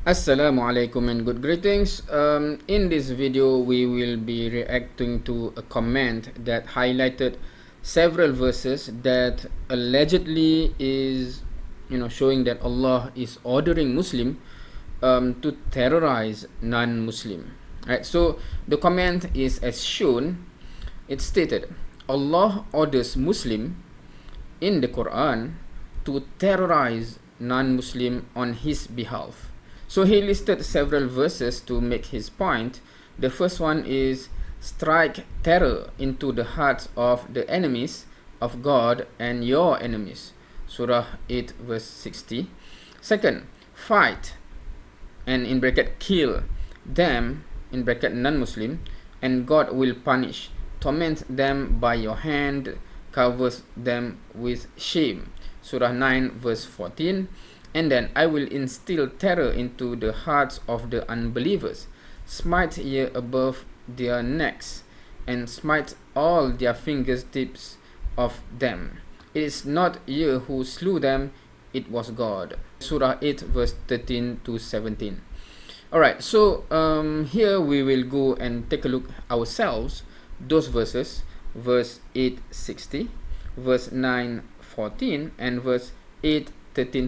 Assalamu alaikum and good greetings. In this video, we will be reacting to a comment that highlighted several verses that allegedly is, showing that Allah is ordering Muslim to terrorize non-Muslim. Right. So the comment is as shown. It stated, Allah orders Muslim in the Quran to terrorize non-Muslim on his behalf. So he listed several verses to make his point. The first one is strike terror into the hearts of the enemies of God and your enemies. Surah 8 verse 60. Second, fight and in bracket kill them in bracket non-Muslim and God will punish. Torment them by your hand, covers them with shame. Surah 9 verse 14. And then I will instill terror into the hearts of the unbelievers, smite ye above their necks, and smite all their fingertips of them. It is not ye who slew them, it was God. Surah 8 verse 13 to 17. Alright, so here we will go and take a look ourselves, those verses, verse 8:60, verse 9:14, and verse 8:13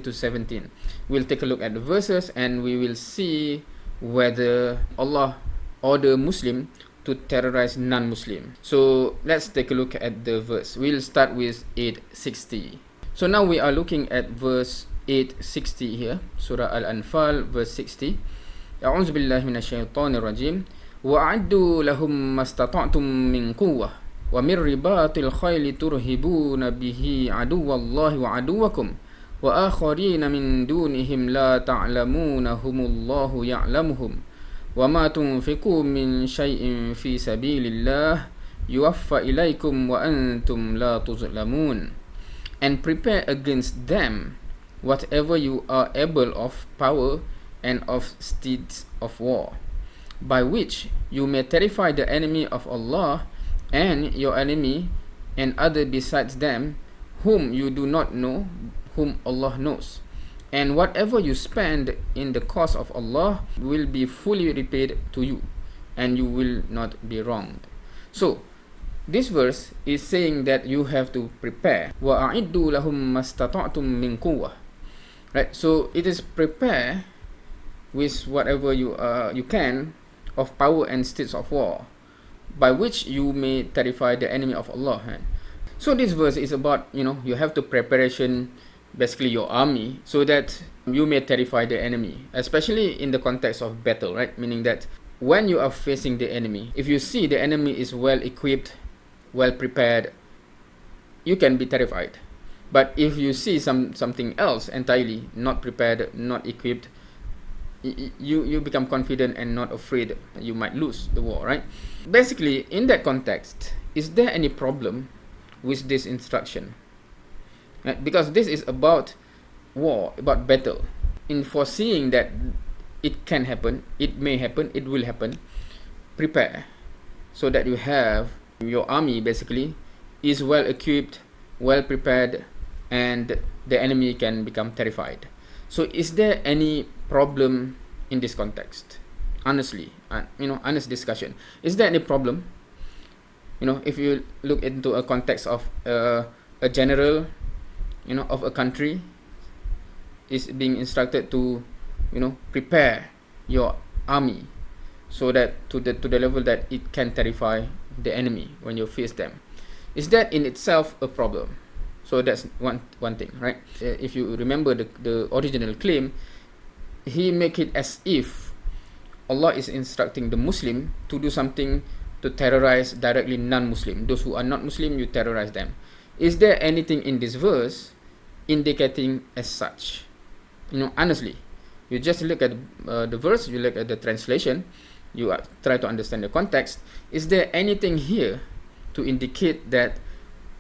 to 17. We'll take a look at the verses and we will see whether Allah order Muslim to terrorize non-Muslim. So let's take a look at the verse. We'll start with 8:60. So now we are looking at verse 8:60 here, Surah Al-Anfal, verse 60. A'udzu billahi minasyaitonir rajim. Wa'addu lahum mastata'tum min quwwah wa min ribatil khayli turhibuna bihi aduwallahi wa aduwakum wa akharina min dunihim la ta'lamunahumullahu ya'lamuhum wa ma tunfiqu min shay'in fi sabilillah yuwaffa ilaykum wa antum la tuzlamun. And prepare against them whatever you are able of power and of steeds of war, by which you may terrify the enemy of Allah and your enemy and other besides them whom you do not know, whom Allah knows. And whatever you spend in the cause of Allah will be fully repaid to you, and you will not be wronged. So this verse is saying that you have to prepare. وَأَعِدُّوا لَهُمْ مَسْتَطَعْتُمْ مِنْ قُوَّةٍ. Right, so it is prepare with whatever you can of power and states of war, by which you may terrify the enemy of Allah. So this verse is about, you have to preparation, basically your army, so that you may terrify the enemy, especially in the context of battle, right? Meaning that when you are facing the enemy, if you see the enemy is well equipped, well prepared, you can be terrified. But if you see something else entirely, not prepared, not equipped, you become confident and not afraid you might lose the war, right? Basically, in that context, is there any problem with this instruction? Right? Because this is about war, about battle. In foreseeing that it can happen, it may happen, it will happen, prepare so that you have your army basically is well equipped, well prepared, and the enemy can become terrified. So is there any problem in this context? Honestly, honest discussion. Is there any problem? If you look into a context of a general, of a country is being instructed to, prepare your army so that to the level that it can terrify the enemy when you face them. Is that in itself a problem? So that's one thing, right? If you remember the original claim, he make it as if Allah is instructing the Muslim to do something to terrorize directly non-Muslim. Those who are not Muslim, you terrorize them. Is there anything in this verse indicating as such? Honestly, you just look at the verse, you look at the translation, you try to understand the context. Is there anything here to indicate that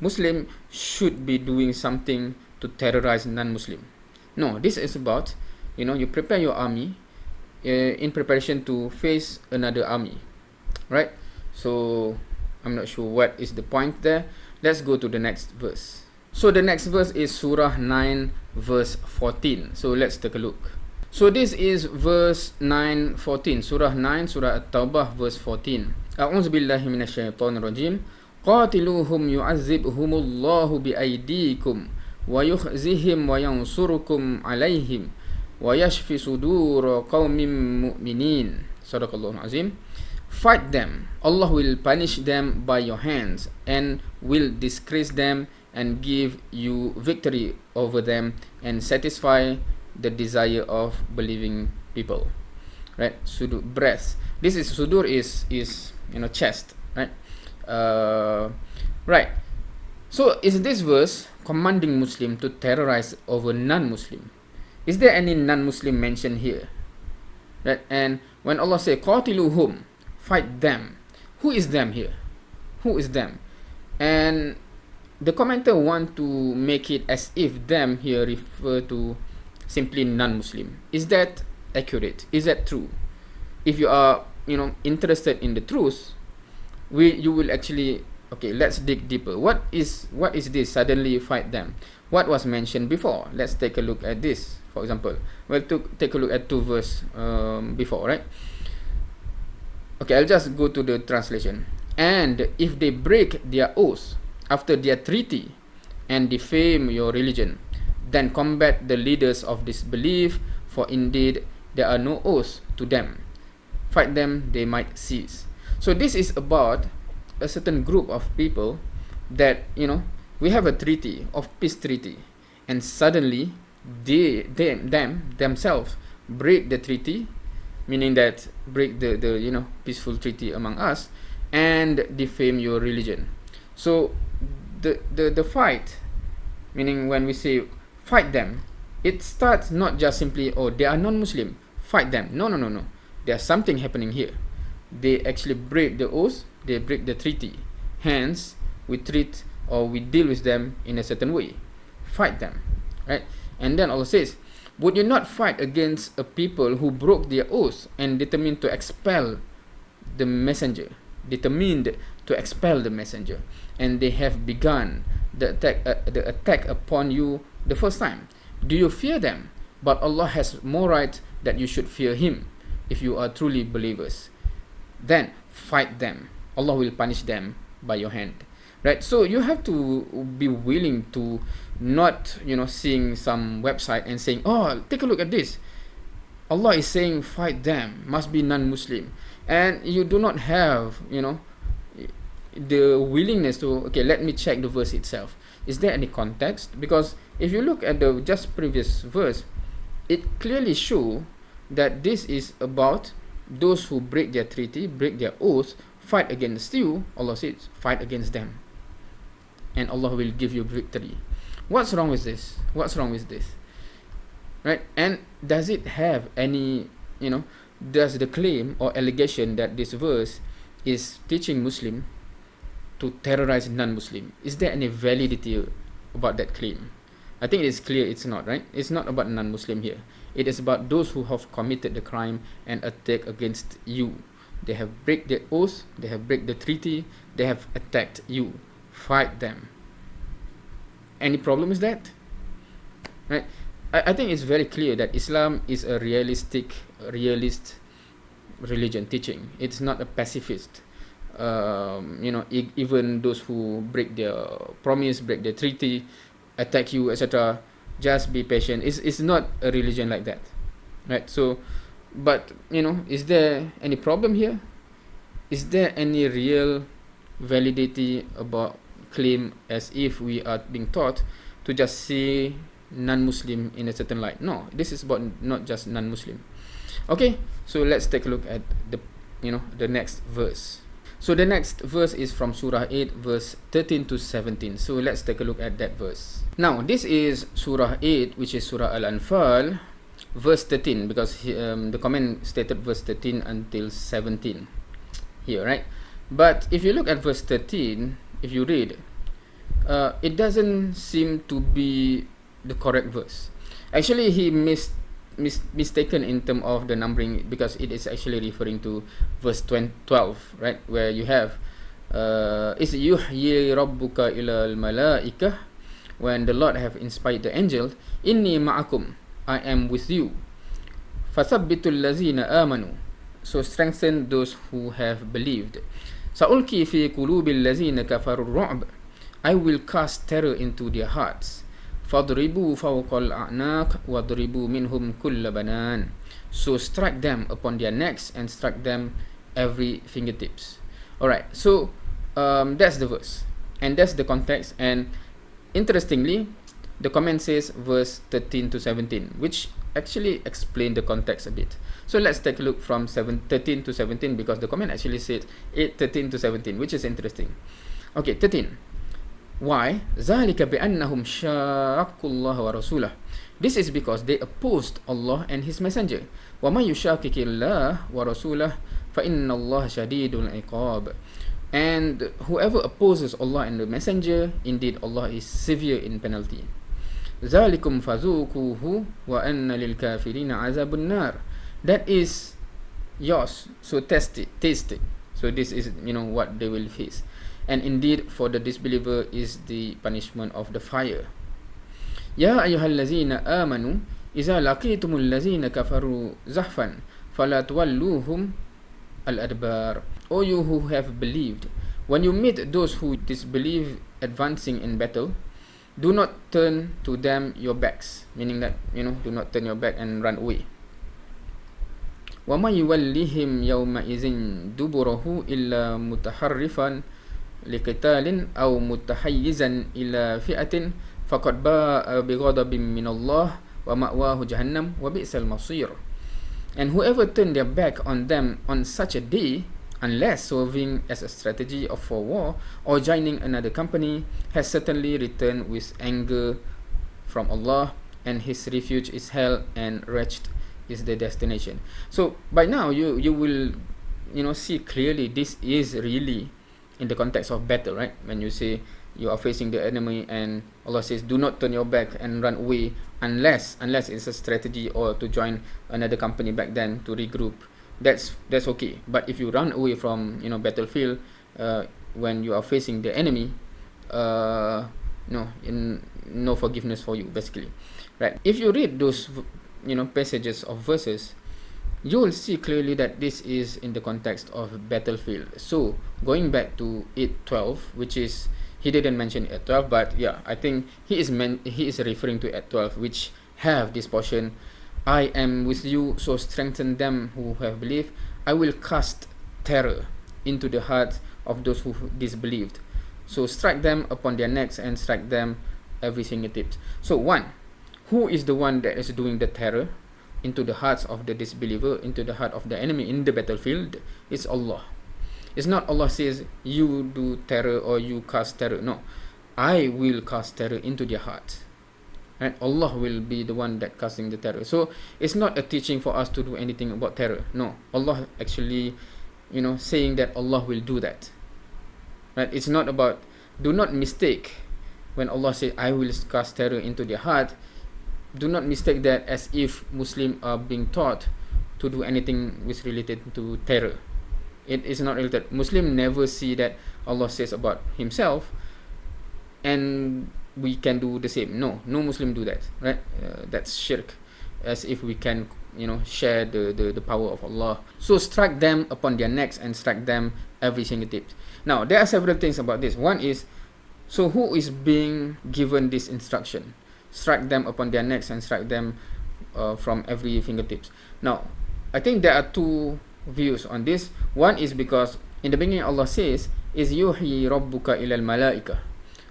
Muslim should be doing something to terrorize non-Muslim? No, this is about, you prepare your army in preparation to face another army, right? So I'm not sure what is the point there. Let's go to the next verse. So the next verse is Surah 9 verse 14. So let's take a look. So this is verse 9:14, Surah 9, Surah At-Taubah, verse 14. A'udzu billahi minasyaitonir rajim. Qatiluhum yu'azzibhumullahu biaydikum wa yukhzihim wa yansurukum alaihim wa yashfi sudur qaumin mu'minin. Sadaqallahul azim. Fight them. Allah will punish them by your hands and will disgrace them and give you victory over them and satisfy the desire of believing people. Right? Sudur, breast. This is sudur is chest. Right? Right. So is this verse commanding Muslim to terrorize over non-Muslim? Is there any non-Muslim mentioned here? Right? And when Allah say qatiluhum, fight them, who is them here? Who is them? And the commenter want to make it as if them here refer to simply non-Muslim. Is that accurate? Is that true? If you are interested in the truth, you will actually, okay, let's dig deeper. What is this suddenly fight them? What was mentioned before? Let's take a look at this. For example, we'll take a look at 2 verse before, right? Okay, I'll just go to the translation. And if they break their oath after their treaty and defame your religion, then combat the leaders of disbelief, for indeed there are no oaths to them. Fight them, they might cease. So this is about a certain group of people that, we have a treaty of peace treaty, and suddenly they themselves break the treaty, meaning that break the peaceful treaty among us and defame your religion. So the fight, meaning when we say fight them, it starts not just simply, oh, they are non-Muslim, fight them. No. There's something happening here. They actually break the oath, they break the treaty. Hence, we treat or we deal with them in a certain way. Fight them, right? And then Allah says, would you not fight against a people who broke their oath and determined to expel the messenger? And they have begun the attack upon you the first time. Do you fear them? But Allah has more right that you should fear Him if you are truly believers. Then fight them. Allah will punish them by your hand. Right? So you have to be willing to not, seeing some website and saying, oh, take a look at this. Allah is saying fight them, must be non-Muslim. And you do not have, the willingness to, okay, let me check the verse itself. Is there any context? Because if you look at the just previous verse, it clearly shows that this is about those who break their treaty, break their oath, fight against you. Allah says, fight against them, and Allah will give you victory. What's wrong with this? Right? And does it have any, does the claim or allegation that this verse is teaching Muslim to terrorize non-Muslim, is there any validity about that claim? I think it is clear it's not, right? It's not about non-Muslim here. It is about those who have committed the crime and attack against you. They have break the oath, they have break the treaty, they have attacked you. Fight them. Any problem with that? Right? I think it's very clear that Islam is a realist religion teaching. It's not a pacifist. Even those who break their promise, break their treaty, attack you, etc., just be patient. It's not a religion like that, right? So, but is there any problem here? Is there any real validity about claim as if we are being taught to just see non-Muslim in a certain light? No, this is about not just non-Muslim. Okay, so let's take a look at the next verse. So the next verse is from Surah 8, verse 13 to 17. So let's take a look at that verse. Now, this is Surah 8, which is Surah Al-Anfal, verse 13, because the comment stated verse 13 until 17 here, right? But if you look at verse 13, if you read, it doesn't seem to be the correct verse. Actually, he mistaken in terms of the numbering, because it is actually referring to verse 12, right, where you have is yuhyi rabbuka ilal malaikah, when the Lord have inspired the angel, inni ma'akum, I am with you, فَثَبِّتُوا الَّذِينَ آمَنُوا. So strengthen those who have believed. سَأُلْقِي فِي قُلُوبِ الَّذِينَ كَفَرُوا الرُّعْبَ. I will cast terror into their hearts. فَاضْرِبُوا فَوْقَ الْأَعْنَاقِ وَاضْرِبُوا مِنْهُمْ كُلَّ بَنَانٍ. So strike them upon their necks and strike them every fingertips. Alright, so that's the verse. And that's the context. And interestingly, the comment says verse 13 to 17, which actually explain the context a bit. So let's take a look from 13 to 17, because the comment actually said 13 to 17, which is interesting. Okay, 13. Why? ذَلِكَ بِأَنَّهُمْ شَاقُّوا اللَّهَ وَرَسُولَهُ. This is because they opposed Allah and His Messenger. وَمَنْ يُشَاقِقِ اللَّهَ وَرَسُولَهُ فَإِنَّ اللَّهَ شَدِيدُ الْعِقَابِ. And whoever opposes Allah and the Messenger, indeed Allah is severe in penalty. ذَلِكُمْ فَذُوقُوهُ وَأَنَّ لِلْكَافِرِينَ عَذَابُ النَّارِ. That is yours, so taste it. So this is, what they will face. And indeed for the disbeliever is the punishment of the fire. يَا أَيُّهَا الَّذِينَ آمَنُوا إِذَا لَقِيتُمُ الَّذِينَ كَفَرُوا زَحْفًا فَلَا تُوَلُّوهُمْ الْأَدْبَارِ. O you who have believed, when you meet those who disbelieve advancing in battle, do not turn to them your backs, meaning that, do not turn your back and run away. وَمَا يُوَلِّهِمْ يَوْمَئِذٍ دُبُرَهُ إِلَّا مُتَحَرِّفًا لِقِتَالٍ أَوْ مُتَحَيِّزًا إِلَى فِئَةٍ فَقَدْ بَاءَ بِغَضَبٍ مِّنَ اللَّهِ وَمَأْوَاهُ جَهَنَّمُ وَبِئْسَ الْمَصِيرُ. And whoever turn their back on them on such a day, unless serving as a strategy for war or joining another company, has certainly returned with anger from Allah, and his refuge is hell, and wretched is the destination. So by now you will see clearly this is really in the context of battle, right? When you say you are facing the enemy and Allah says do not turn your back and run away unless it's a strategy or to join another company back then to regroup, that's okay. But if you run away from battlefield when you are facing the enemy, no forgiveness for you, basically, right? If you read those passages of verses, you will see clearly that this is in the context of battlefield. So going back to 8:12, which is, he didn't mention 8:12, but yeah, I think he is referring to 8:12, which have this portion, I am with you, so strengthen them who have believed. I will cast terror into the hearts of those who disbelieved. So strike them upon their necks and strike them every fingertips. So who is the one that is doing the terror into the hearts of the disbeliever, into the heart of the enemy in the battlefield? It's Allah. It's not Allah says you do terror or you cast terror. No, I will cast terror into their hearts, and Allah will be the one that casting the terror. So it's not a teaching for us to do anything about terror. No, Allah actually saying that Allah will do that, right? It's not about, do not mistake when Allah say I will cast terror into their heart. Do not mistake that as if Muslims are being taught to do anything which related to terror. It is not related. Muslim never see that Allah says about himself and we can do the same. No Muslim do that, right? That's shirk, as if we can share the power of Allah. So strike them upon their necks and strike them every fingertip. Now there are several things about this. One is, so who is being given this instruction? Strike them upon their necks and strike them from every fingertips. Now, I think there are two views on this. One is because in the beginning Allah says, is yuhi rabbuka ilal malaika,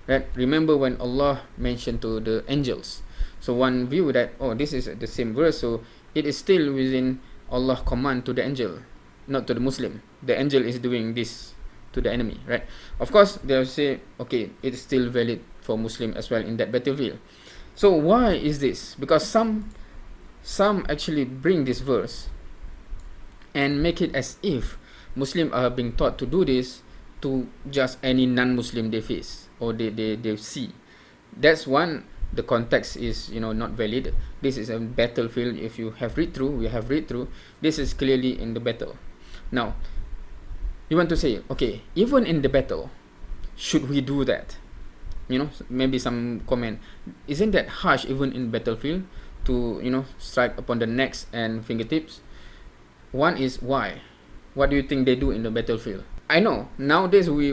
right? Remember when Allah mentioned to the angels. So one view that, this is the same verse, so it is still within Allah command to the angel, not to the Muslim. The angel is doing this to the enemy, right? Of course they'll say, okay, it's still valid for Muslim as well in that battlefield. So why is this? Because some actually bring this verse and make it as if Muslims are being taught to do this to just any non-Muslim they face or they see. That's one. The context is not valid. This is a battlefield. If you have read through, this is clearly in the battle. Now you want to say, okay, even in the battle, should we do that? Maybe some comment, isn't that harsh even in battlefield? to, you know, strike upon the necks and fingertips. One is why. What do you think they do in the battlefield? I know nowadays we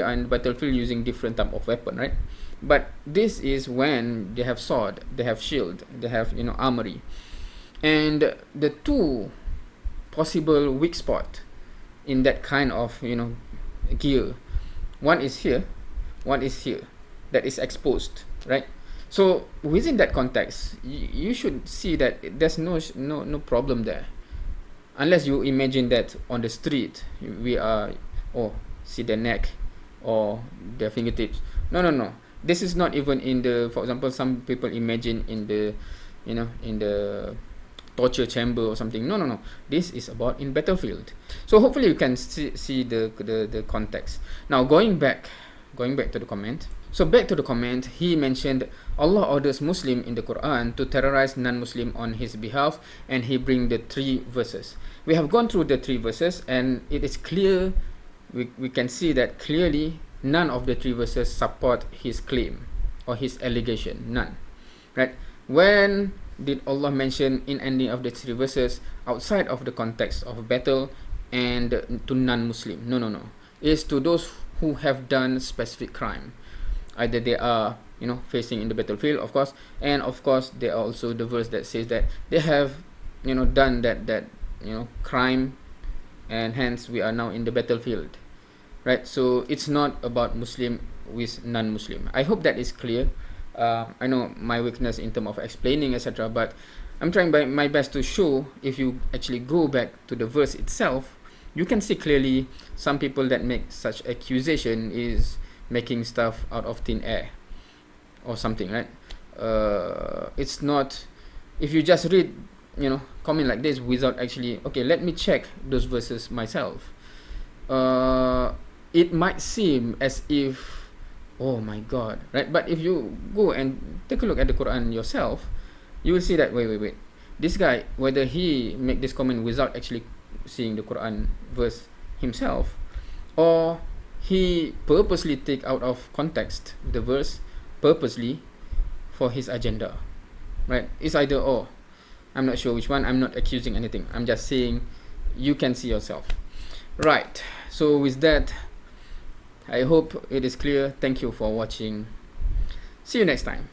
are in the battlefield using different type of weapon, right? But this is when they have sword, they have shield, they have, you know, armory. And the two possible weak spot in that kind of, you know, gear, one is here, one is here, that is exposed, right? So within that context, you should see that there's no problem there, unless you imagine that on the street we are, oh, see their neck or their fingertips. No, this is not even in the, for example, some people imagine in the, you know, in the torture chamber or something. No, this is about in battlefield. So hopefully you can see the context. Now going back to the comment. So back to the comment, he mentioned Allah orders Muslim in the Quran to terrorize non-Muslim on his behalf, and he bring the 3 verses. We have gone through the 3 verses, and it is clear, we can see that clearly none of the 3 verses support his claim or his allegation. None, right? When did Allah mention in any of the 3 verses outside of the context of battle and to non-Muslim? No. It is to those who have done specific crime. Either they are, you know, facing in the battlefield, of course, and of course there are also the verse that says that they have, you know, done that you know, crime, and hence we are now in the battlefield, right? So it's not about Muslim with non-Muslim. I hope that is clear. I know my weakness in terms of explaining, etc., but I'm trying my best to show. If you actually go back to the verse itself, you can see clearly some people that make such accusation is making stuff out of thin air or something, right? It's not, if you just read, you know, comment like this without actually, okay, let me check those verses myself, it might seem as if, oh my God, right? But if you go and take a look at the Quran yourself, you will see that wait, this guy, whether he make this comment without actually seeing the Quran verse himself, or he purposely take out of context the verse purposely for his agenda, right? It's either or. I'm not sure which one. I'm not accusing anything. I'm just saying you can see yourself, right? So with that, I hope it is clear. Thank you for watching. See you next time.